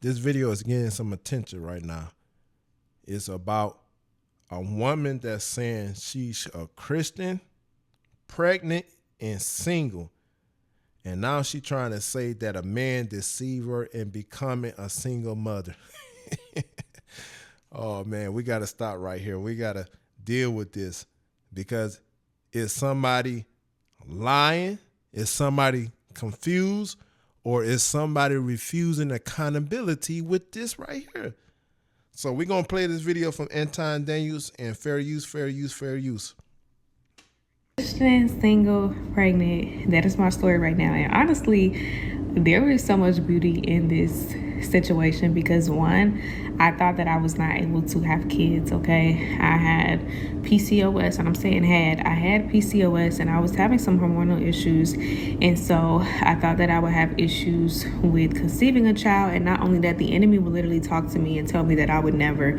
This video is getting some attention right now. It's about a woman that's saying she's a Christian, pregnant, and single. And now she's trying to say that a man deceived her in becoming a single mother. Oh, man, we got to stop right here. We got to deal with this because is somebody lying? Is somebody confused? Or is somebody refusing accountability with this right here? So we're going to play this video from Anton and fair use, fair use, fair use. Christian, single, pregnant. That is my story right now. And honestly, there is so much beauty in this situation because one, I thought that I was not able to have kids, okay? I had PCOS, and I'm saying I had PCOS, and I was having some hormonal issues. And so I thought that I would have issues with conceiving a child. And not only that, the enemy would literally talk to me and tell me that I would never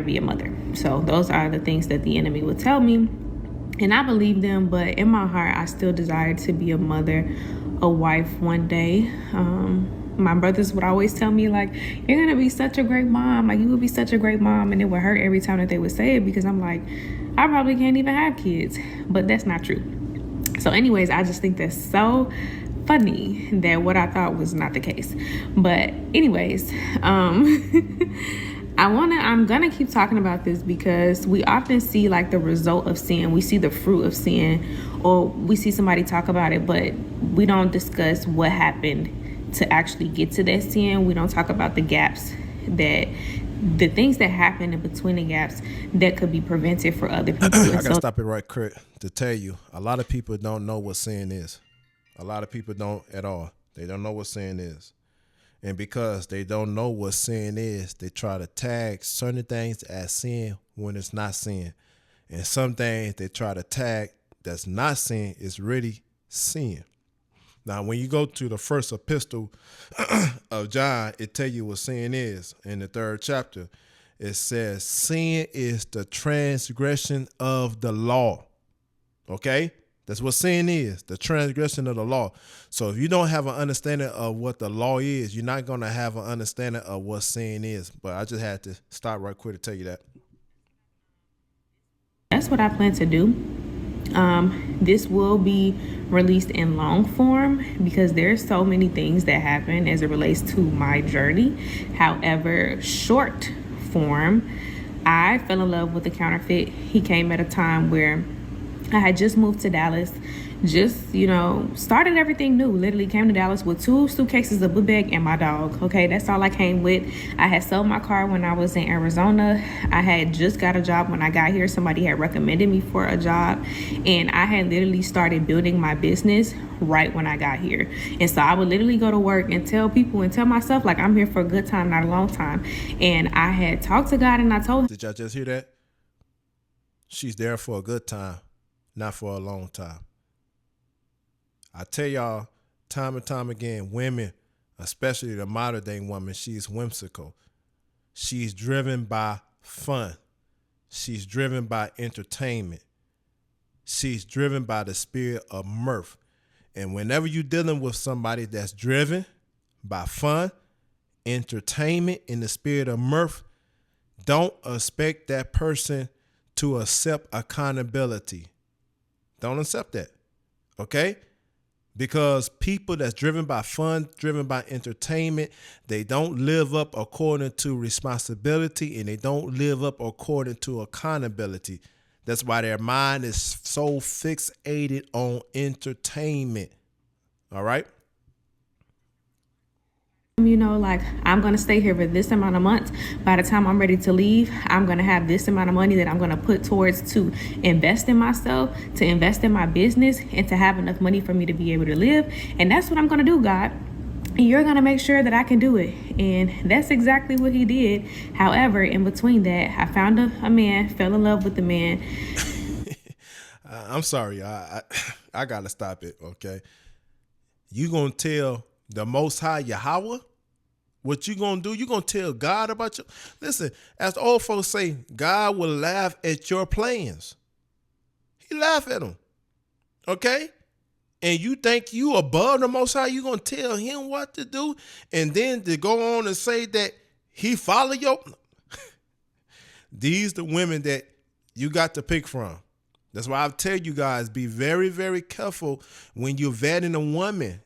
be a mother. So those are the things that the enemy would tell me. And I believed them, but in my heart, I still desired to be a mother, a wife one day. My brothers would always tell me, like, you're going to be such a great mom. Like, you would be such a great mom. And it would hurt every time that they would say it because I'm like, I probably can't even have kids. But that's not true. So anyways, I just think that's so funny that what I thought was not the case. But anyways, I'm gonna keep talking about this because we often see like the result of sin. We see the fruit of sin, or we see somebody talk about it, but we don't discuss what happened to actually get to that sin. We don't talk about the gaps, that the things that happen in between the gaps that could be prevented for other people. I gotta stop it right quick to tell you, a lot of people don't know what sin is. A lot of people don't at all. They don't know what sin is. And because they don't know what sin is, they try to tag certain things as sin when it's not sin. And some things they try to tag that's not sin is really sin. Now, when you go to the first epistle of John, it tells you what sin is. In the 3rd chapter, it says sin is the transgression of the law. Okay? That's what sin is, the transgression of the law. So if you don't have an understanding of what the law is, you're not going to have an understanding of what sin is. But I just had to stop right quick to tell you that. That's what I plan to do. This will be released in long form because there's so many things that happen as it relates to my journey. However, short form, I fell in love with the counterfeit. He came at a time where I had just moved to Dallas, started everything new. Literally came to Dallas with 2 suitcases, a book bag, and my dog. Okay, that's all I came with. I had sold my car when I was in Arizona. I had just got a job when I got here. Somebody had recommended me for a job, and I had literally started building my business right when I got here. And so I would literally go to work and tell people and tell myself, like, I'm here for a good time, not a long time. And I had talked to God, and I told him. Did y'all just hear that? She's there for a good time, not for a long time. I tell y'all time and time again, women, especially the modern day woman, she's whimsical. She's driven by fun. She's driven by entertainment. She's driven by the spirit of mirth. And whenever you're dealing with somebody that's driven by fun, entertainment, and the spirit of mirth, don't expect that person to accept accountability. Don't accept that, okay? Because people that's driven by fun, driven by entertainment, they don't live up according to responsibility and they don't live up according to accountability. That's why their mind is so fixated on entertainment. All right? I'm going to stay here for this amount of months. By the time I'm ready to leave, I'm going to have this amount of money that I'm going to put towards to invest in myself, to invest in my business, and to have enough money for me to be able to live. And that's what I'm going to do, God. And you're going to make sure that I can do it. And that's exactly what he did. However, in between that, I found a man, fell in love with the man. I'm sorry. I got to stop it, okay? You going to tell the Most High Yahweh what you going to do? You going to tell God about your... Listen, as the old folks say, God will laugh at your plans. He laugh at them, okay? And you think you above the Most High, you gonna tell him what to do, and then to go on and say that he follow your. These the women that you got to pick from. That's why I tell you guys, be very, very careful when you're vetting a woman.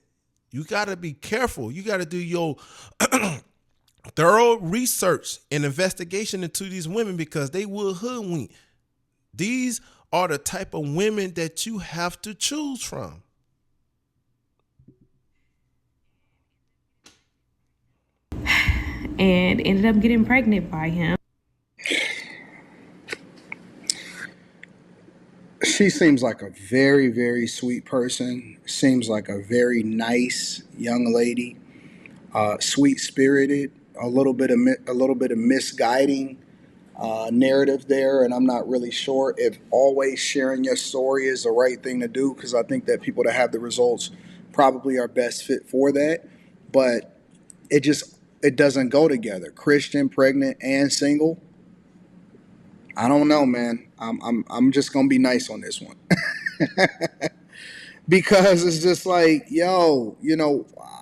You got to be careful. You got to do your thorough research and investigation into these women, because they will hoodwink. These are the type of women that you have to choose from. And ended up getting pregnant by him. She seems like a very, very sweet person. Seems like a very nice young lady. Sweet spirited. A little bit of misguiding narrative there, and I'm not really sure if always sharing your story is the right thing to do, because I think that people that have the results probably are best fit for that. But it doesn't go together. Christian, pregnant, and single. I don't know, man. I'm just gonna be nice on this one. Because it's just like, yo,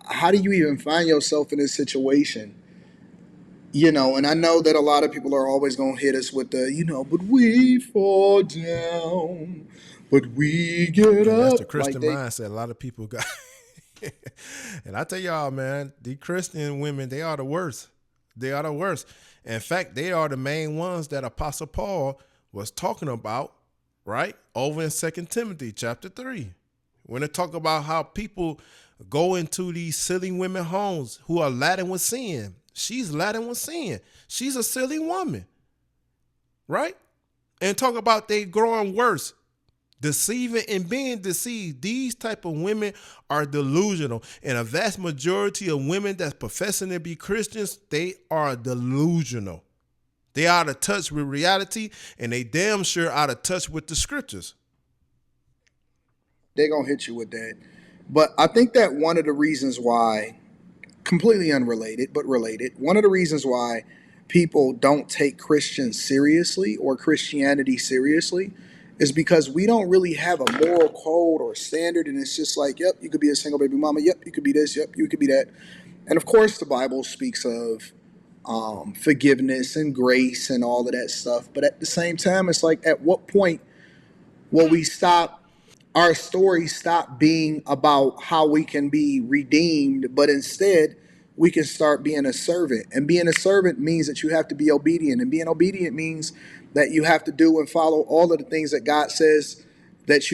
how do you even find yourself in this situation? And I know that a lot of people are always gonna hit us with the, but we fall down, but we get And that's the up. Like Christian they mindset. A lot of people got. And I tell y'all, man, the Christian women, they are the worst. They are the worst. In fact, they are the main ones that Apostle Paul was talking about, right? Over in 2 Timothy chapter 3. When they talk about how people go into these silly women homes who are laden with sin. She's laden with sin. She's a silly woman, right? And talk about they growing worse, deceiving and being deceived. These type of women are delusional. And a vast majority of women that's professing to be Christians, they are delusional. They out of touch with reality, and they damn sure out of touch with the scriptures. they're gonna hit you with that. But I think that one of the reasons why, completely unrelated but related, one of the reasons why people don't take Christians seriously or Christianity seriously is because we don't really have a moral code or standard, and it's just like, yep, you could be a single baby mama, yep, you could be this, yep, you could be that. And of course, the Bible speaks of forgiveness and grace and all of that stuff. But at the same time, it's like, at what point will we stop? Our story stop being about how we can be redeemed, but instead we can start being a servant. And being a servant means that you have to be obedient. And being obedient means that you have to do and follow all of the things that God says that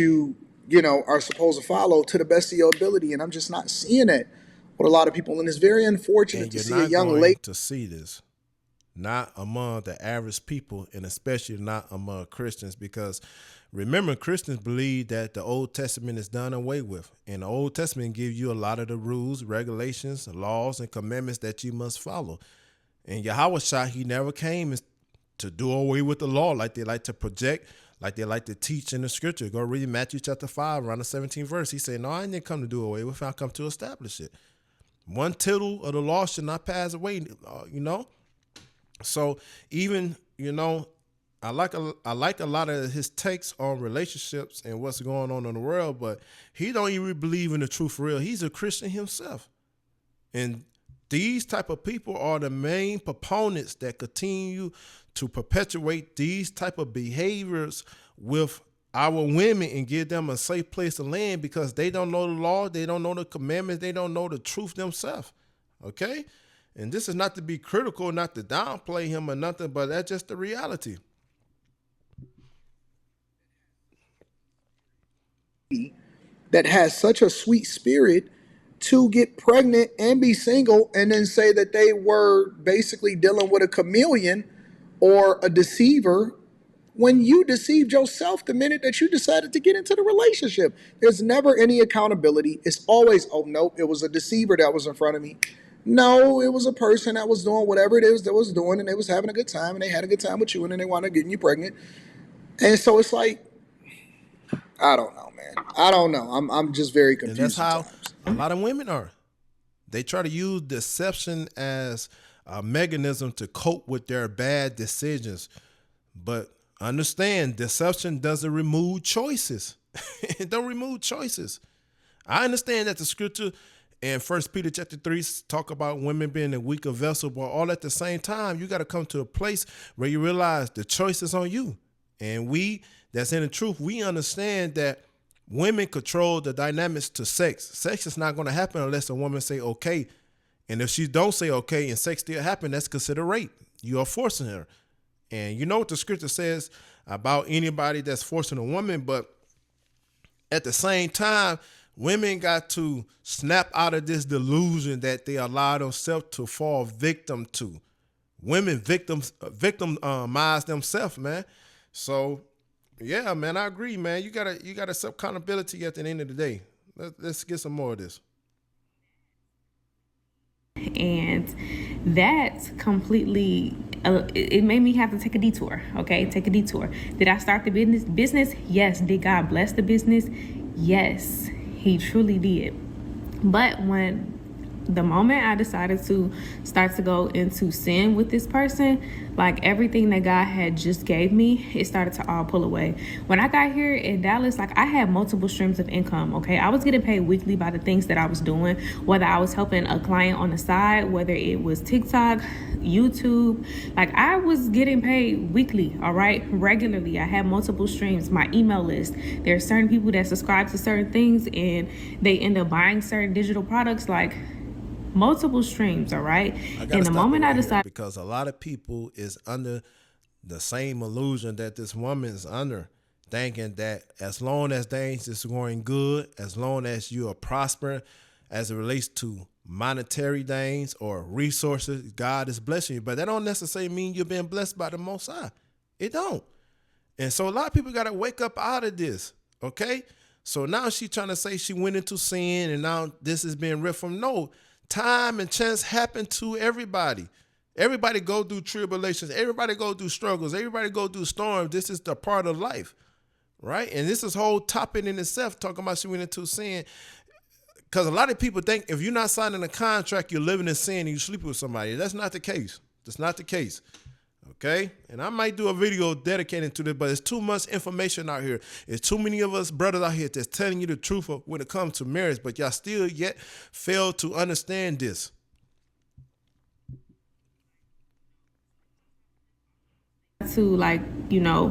are supposed to follow to the best of your ability. And I'm just not seeing it with a lot of people. And it's very unfortunate And to you're see a not young going lady. to see this, not among the average people, and especially not among Christians, because remember, Christians believe that the Old Testament is done away with. And the Old Testament gives you a lot of the rules, regulations, laws, and commandments that you must follow. And Yahweh Shah, he never came to do away with the law like they like to project, like they like to teach in the scripture. Go read Matthew chapter 5, around the 17th verse. He said, no, I didn't come to do away with it. I come to establish it. One tittle of the law should not pass away. So even, I like a lot of his takes on relationships and what's going on in the world, but he don't even believe in the truth for real. He's a Christian himself. And these type of people are the main proponents that continue to perpetuate these type of behaviors with our women and give them a safe place to land, because they don't know the law, they don't know the commandments, they don't know the truth themselves. Okay? And this is not to be critical, not to downplay him or nothing, but that's just the reality. That has such a sweet spirit to get pregnant and be single and then say that they were basically dealing with a chameleon or a deceiver when you deceived yourself the minute that you decided to get into the relationship. There's never any accountability. It's always, oh, nope, it was a deceiver that was in front of me. No, it was a person that was doing whatever it is that was doing, and they was having a good time, and they had a good time with you, and then they wound up getting you pregnant. And so it's like, I don't know, man. I don't know. I'm just very And that's confused how sometimes. a lot of women are. They try to use deception as a mechanism to cope with their bad decisions. But understand, deception doesn't remove choices. It don't remove choices. I understand that the scripture in First Peter chapter 3 talk about women being a weaker vessel, but all at the same time, you got to come to a place where you realize the choice is on you. And we that's in the truth, we understand that women control the dynamics to sex. Sex is not going to happen unless a woman say okay. And if she don't say okay and sex still happen, that's considered rape. You are forcing her. And you know what the scripture says about anybody that's forcing a woman, but at the same time, women got to snap out of this delusion that they allow themselves to fall victim to. Women victimize themselves, man. So yeah, man, I agree, man. You gotta self accountability at the end of the day. Let's get some more of this. And that completely it made me have to take a detour. Okay, take a detour. Did I start the business? Yes. Did God bless the business? Yes, he truly did. But when the moment I decided to start to go into sin with this person, like everything that God had just gave me, it started to all pull away. When I got here in Dallas, like I had multiple streams of income. Okay, I was getting paid weekly by the things that I was doing, whether I was helping a client on the side, whether it was TikTok, YouTube, like I was getting paid weekly, all right, regularly. I had multiple streams, my email list. There are certain people that subscribe to certain things and they end up buying certain digital products, like multiple streams, all right? And the moment I decided, because a lot of people is under the same illusion that this woman is under, thinking that as long as things is going good, as long as you are prospering as it relates to monetary things or resources, God is blessing you. But that don't necessarily mean you're being blessed by the Most High. It don't. And so a lot of people got to wake up out of this, okay? So now she's trying to say she went into sin and now this is being ripped from. No, time and chance happen to everybody. Everybody go through tribulations. Everybody go through struggles. Everybody go through storms. This is the part of life, right? And this is whole topic in itself, talking about she went into sin. Because a lot of people think if you're not signing a contract, you're living in sin and you sleep with somebody. That's not the case. That's not the case. Okay? And I might do a video dedicated to this, but it's too much information out here. It's too many of us brothers out here that's telling you the truth of when it comes to marriage, but y'all still yet fail to understand this. to like,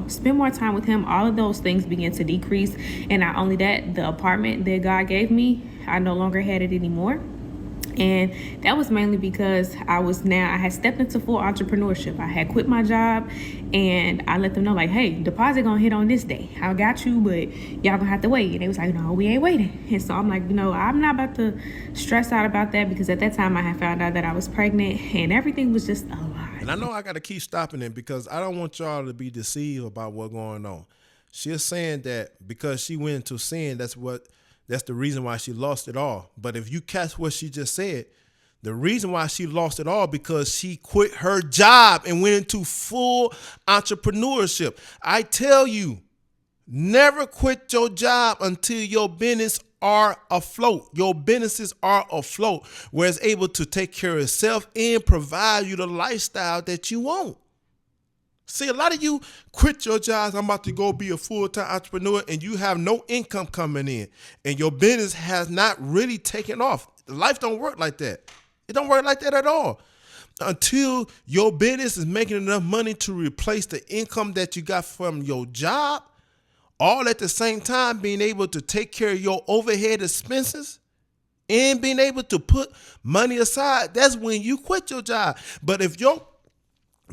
spend more time with him, all of those things began to decrease. And not only that, the apartment that God gave me, I no longer had it anymore. And that was mainly because I had stepped into full entrepreneurship. I had quit my job and I let them know like, hey, deposit gonna hit on this day. I got you, but y'all gonna have to wait. And they was like, no, we ain't waiting. And so I'm like, I'm not about to stress out about that, because at that time I had found out that I was pregnant and everything was just a lie. And I know I got to keep stopping it because I don't want y'all to be deceived about what's going on. She's saying that because she went into sin, that's the reason why she lost it all. But if you catch what she just said, the reason why she lost it all because she quit her job and went into full entrepreneurship. I tell you, never quit your job until your business are afloat. Your businesses are afloat, where it's able to take care of itself and provide you the lifestyle that you want. See, a lot of you quit your jobs. I'm about to go be a full-time entrepreneur, and you have no income coming in, and your business has not really taken off. Life don't work like that. It don't work like that at all. Until your business is making enough money to replace the income that you got from your job, all at the same time being able to take care of your overhead expenses and being able to put money aside, that's when you quit your job. But if your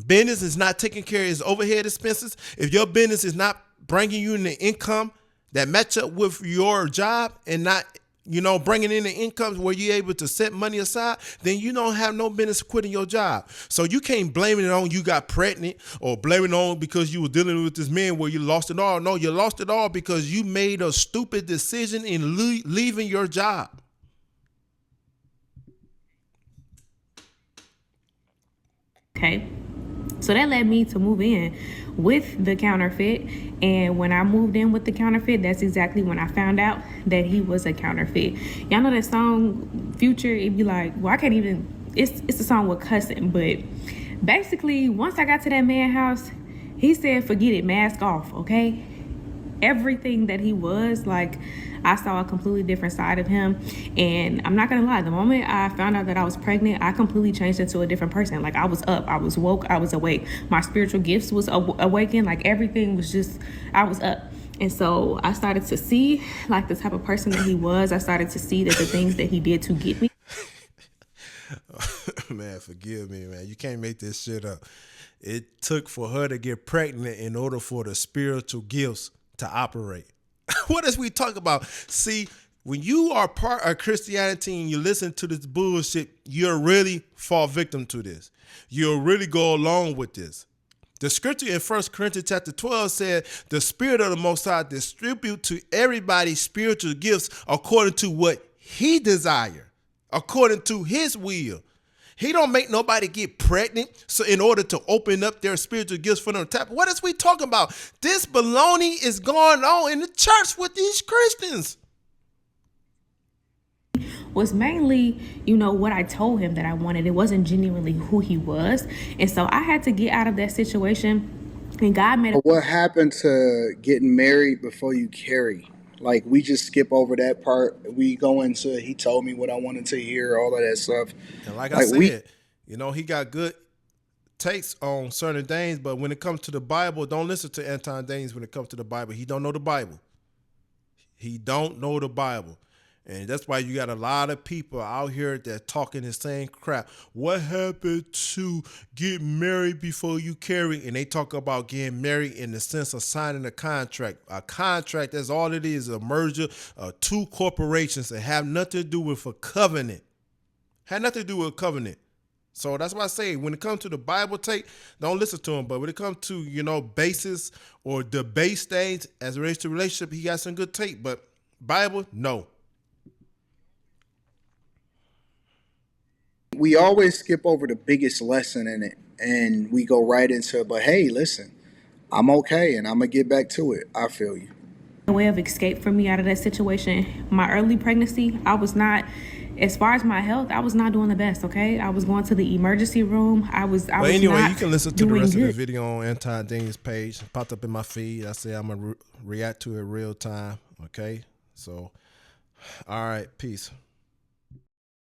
business is not taking care of its overhead expenses, if your business is not bringing you in the income that match up with your job and not, bringing in the incomes where you're able to set money aside, then you don't have no business quitting your job. So you can't blame it on you got pregnant or blame it on because you were dealing with this man where you lost it all. No, you lost it all because you made a stupid decision in leaving your job. Okay. So that led me to move in with the counterfeit. And when I moved in with the counterfeit, that's exactly when I found out that he was a counterfeit. Y'all know that song Future? It'd be like, well, I can't even, it's a song with cussing. But basically, once I got to that man's house, he said, forget it, mask off, okay? Everything that he was, like, I saw a completely different side of him. And I'm not gonna lie, the moment I found out that I was pregnant, I completely changed into a different person. Like, I was up, I was woke, I was awake. My spiritual gifts was awakened. Like, everything was just, I was up. And so I started to see like the type of person that he was. I started to see that the things that he did to get me. Man, forgive me, man. You can't make this shit up. It took for her to get pregnant in order for the spiritual gifts to operate. What is we talk about? See, when you are part of Christianity and you listen to this bullshit, you'll really fall victim to this. You'll really go along with this. The scripture in 1 Corinthians chapter 12 said, the Spirit of the Most High distribute to everybody spiritual gifts according to what he desire, according to his will. He don't make nobody get pregnant so in order to open up their spiritual gifts for them to tap. What is we talking about? This baloney is going on in the church with these Christians. Was mainly, what I told him that I wanted. It wasn't genuinely who he was. And so I had to get out of that situation. And God made What happened to getting married before you carry? Like, we just skip over that part. We go into, he told me what I wanted to hear, all of that stuff. And like I said, he got good takes on certain things, but when it comes to the Bible, don't listen to Anton Daines when it comes to the Bible. He don't know the Bible. He don't know the Bible. And that's why you got a lot of people out here that talking the same crap. What happened to get married before you carry? And they talk about getting married in the sense of signing a contract. A contract, that's all it is, a merger of two corporations that have nothing to do with a covenant. Had nothing to do with a covenant. So that's why I say when it comes to the Bible take, don't listen to him. But when it comes to, basis or debate stage as it relates to relationship, he got some good take. But Bible, no. We always skip over the biggest lesson in it and we go right into, but hey, listen, I'm okay and I'm going to get back to it. I feel you. A way of escape for me out of that situation. My early pregnancy, I was not, as far as my health, I was not doing the best, okay? I was going to the emergency room. I was anyway, not you can listen to the rest good. of the video on Anton Daines' page. It popped up in my feed. I say I'm going to react to it real time, okay? So, all right, peace.